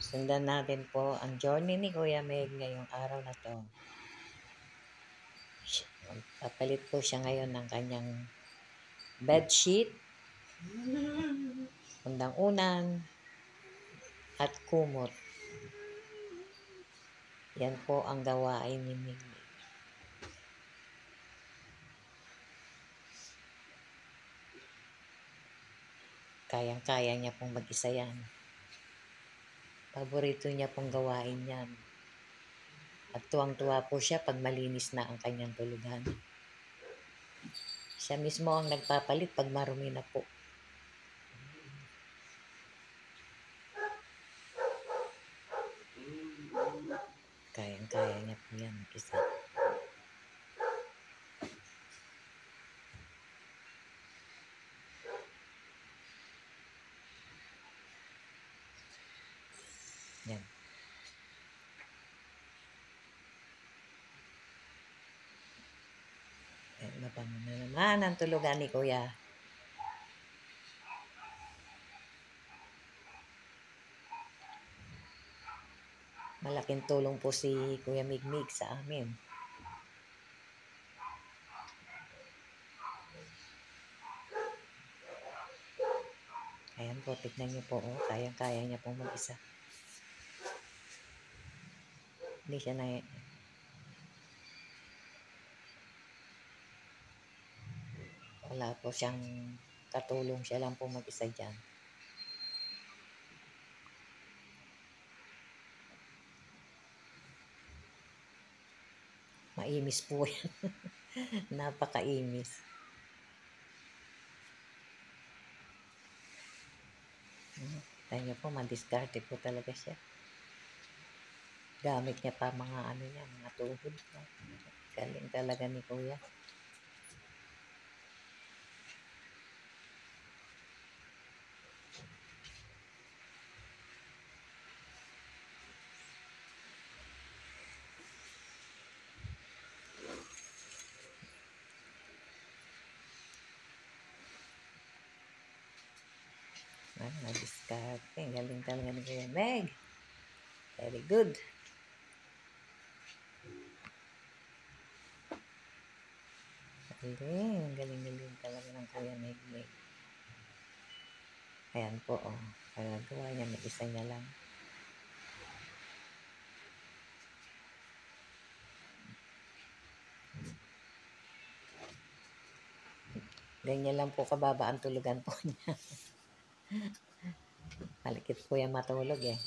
Sundan natin po ang journey ni Kuya Meg ngayong araw na to. Papalit po siya ngayon ng kanyang bedsheet, undang-unan, at kumot. Yan po ang gawain ni Meg. Kayang-kaya niya pong mag-isa yan. Paborito niya pong gawain yan. At tuwang-tuwa po siya pag malinis na ang kanyang tulugan. Siya mismo ang nagpapalit pag marumi na po. Kayang-kaya niya po yan mag-isa. Yan. Mabango na naman ang tulugan ni Kuya. Malaking tulong po si Kuya Migmig sa amin. Ayan po, tignan niyo po. Oh, kayang-kaya niya pong mag-isa. Hindi siya na... Wala po siyang katulong. Siya lang po mag-isa dyan. Maimis po yan. Napakaimis. Tayo niyo po, madiskarte po talaga siya. Gamit niya pa mga ano niya, mga tuhod. Galing talaga ni Kuya. Madiskarte. Galing talaga ni Kuya Meg. Very good. Galing talaga ng Kuya Meg. Ayan po, oh. Pagagawa niya, may isa niya lang. Ganyan lang po kababa ang tulugan po niya. Malikit po yan matulog eh.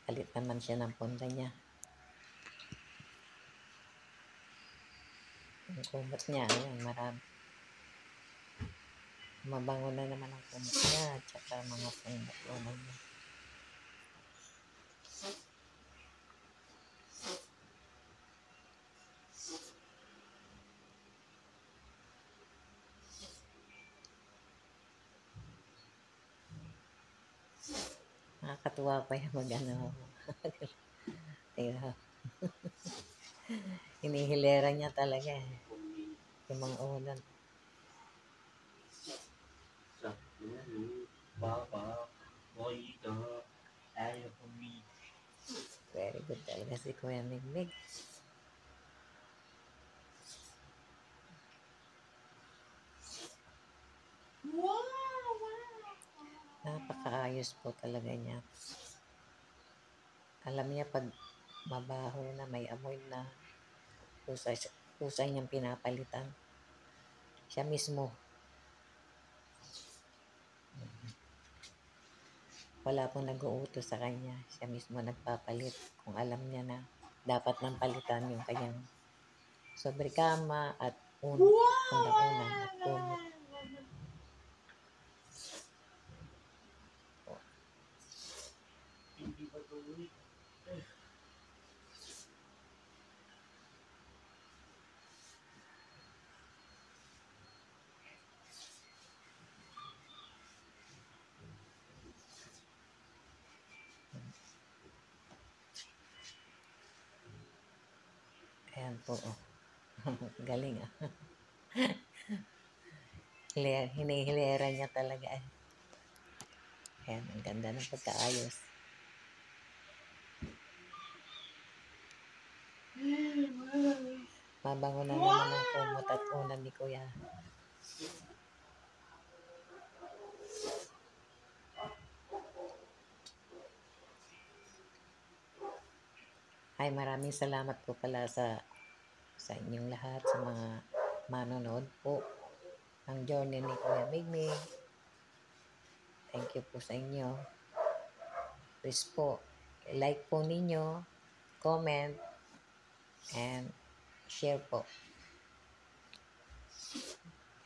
Palit naman siya ng punta niya. Ang kumot niya, ayan, marami. Mabango na naman ang kumot niya at saka mga punta niya. Nakakatuwa pa yung mag-ano. Hinihilera niya talaga eh. Yung mga ulan. Very good talaga si Kuya Migmig. Napakaayos po talaga niya. Alam niya pag mabaho na, may amoy na, usay niyang pinapalitan. Siya mismo. Wala pong nag-uutos sa kanya. Siya mismo nagpapalit kung alam niya na dapat nang palitan yung kanyang sobrikama at undang-unan at kumot. Ayan po. Oh. Galing ah. Hinihilera niya talaga eh. Ayan, ang ganda ng pagkaayos. Mabango na naman ang kumot at unan ni Kuya. Ay, maraming salamat po pala sa inyong lahat, sa mga manonood po ang journey ni Kuya Migmig. Thank you po sa inyo. Please po, like po ninyo, comment, and share po.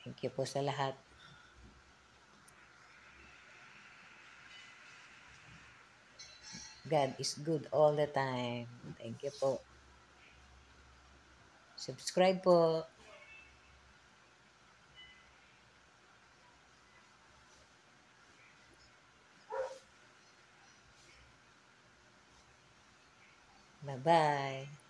Thank you po sa lahat. God is good all the time. Thank you po. Subscribe po. Bye-bye.